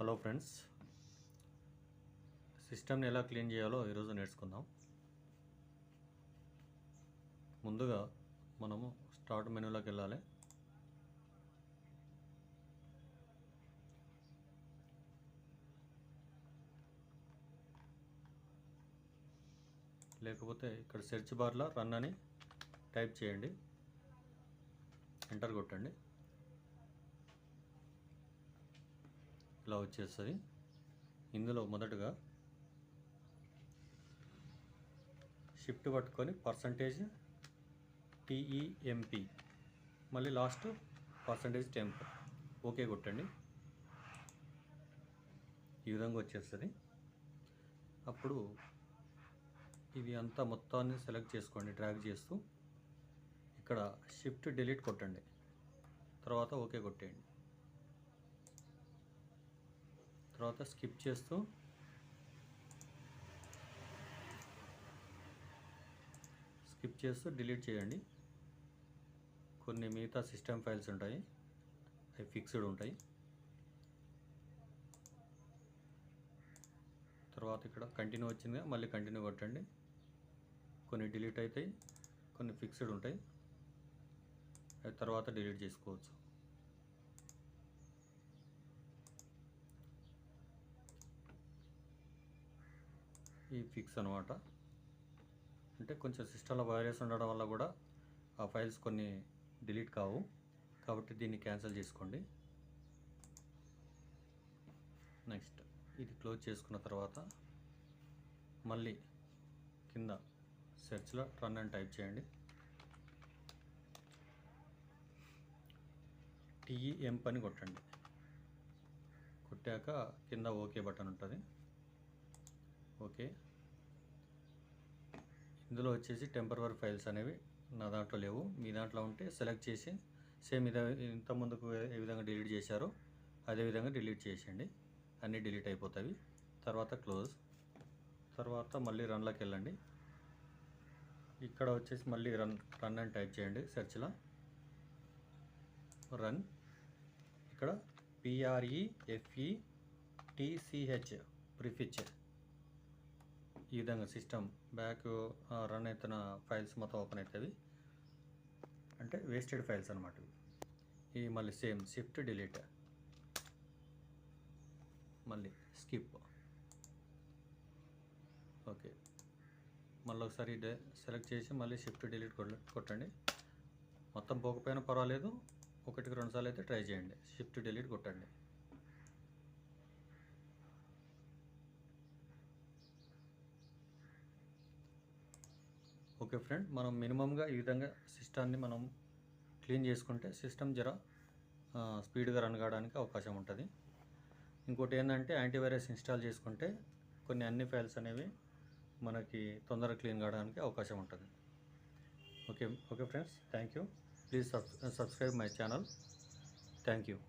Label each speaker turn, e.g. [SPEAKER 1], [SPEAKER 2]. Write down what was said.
[SPEAKER 1] Hello friends, సిస్టమ్ని ఎలా clean చేయాలో ఈరోజు నేర్చుకుందాం. ముందుగా మనము స్టార్ట్ మెనూలోకి వెళ్ళాలి. లేకపోతే ఇక్కడ సెర్చ్ బార్లో రన్ అని టైప్ చేయండి, ఎంటర్ కొట్టండి. ఇలా వచ్చేస్తుంది. ఇందులో మొదటగా షిఫ్ట్ పట్టుకొని %TEMP మళ్ళీ లాస్ట్ %temp ఓకే కొట్టండి. ఈ విధంగా వచ్చేస్తుంది. అప్పుడు ఇది అంతా మొత్తాన్ని సెలెక్ట్ చేసుకోండి, డ్రాగ్ చేస్తూ ఇక్కడ షిఫ్ట్ డిలీట్ కొట్టండి, తర్వాత ఓకే కొట్టేయండి. తర్వాత స్కిప్ చేస్తూ డిలీట్ చేయండి. కొన్ని మిగతా సిస్టమ్ ఫైల్స్ ఉంటాయి, అవి ఫిక్స్డ్ ఉంటాయి. తర్వాత ఇక్కడ కంటిన్యూ వచ్చింది, మళ్ళీ కంటిన్యూ కొట్టండి. కొన్ని డిలీట్ అవుతాయి, కొన్ని ఫిక్స్డ్ ఉంటాయి, అవి తర్వాత డిలీట్ చేసుకోవచ్చు. ఈ ఫిక్స్ అనమాట. అంటే కొంచెం సిస్టంలో వైరస్ ఉండడం వల్ల కూడా ఆ ఫైల్స్ కొన్ని డిలీట్ కావు, కాబట్టి దీన్ని క్యాన్సిల్ చేసుకోండి. నెక్స్ట్ ఇది క్లోజ్ చేసుకున్న తర్వాత మళ్ళీ కింద సెర్చ్లో రన్ అని టైప్ చేయండి. TEMP అని కొట్టండి. కొట్టాక కింద ఓకే బటన్ ఉంటుంది. ఓకే. ఇందులో వచ్చేసి టెంపరరీ ఫైల్స్ అనేవి నా దాంట్లో లేవు, మీ దాంట్లో ఉంటే సెలెక్ట్ చేసి సేమ్ ఇంత ముందుకు ఏ విధంగా డిలీట్ చేశారో అదే విధంగా డిలీట్ చేసేయండి. అన్నీ డిలీట్ అయిపోతాయి. తర్వాత క్లోజ్. తర్వాత మళ్ళీ రన్లోకి వెళ్ళండి. ఇక్కడ వచ్చేసి మళ్ళీ రన్ అని టైప్ చేయండి. సెర్చ్లో రన్, ఇక్కడ PREFETCH ప్రిఫిచ్. ఈ విధంగా సిస్టమ్ బ్యాక్ రన్ అవుతున్న ఫైల్స్ మొత్తం ఓపెన్ అవుతుంది. అంటే వేస్టెడ్ ఫైల్స్ అనమాట. ఇవి మళ్ళీ సేమ్ షిఫ్ట్ డిలీట్, మళ్ళీ స్కిప్. ఓకే. మళ్ళీ ఒకసారి సెలెక్ట్ చేసి మళ్ళీ షిఫ్ట్ డిలీట్ కొట్టండి. మొత్తం పోకపోయినా పర్వాలేదు, 1-2 సార్లు అయితే ట్రై చేయండి. షిఫ్ట్ డిలీట్ కొట్టండి. ఓకే ఫ్రెండ్, మనం మినిమంగా ఈ విధంగా సిస్టాన్ని మనం క్లీన్ చేసుకుంటే సిస్టమ్ జర స్పీడ్గా రన్ కావడానికి అవకాశం ఉంటుంది. ఇంకోటి ఏంటంటే యాంటీవైరస్ ఇన్స్టాల్ చేసుకుంటే అన్ని ఫైల్స్ అనేవి మనకి తొందరగా క్లీన్ కావడానికి అవకాశం ఉంటుంది. Okay friends, thank you. Please subscribe my channel. Thank you.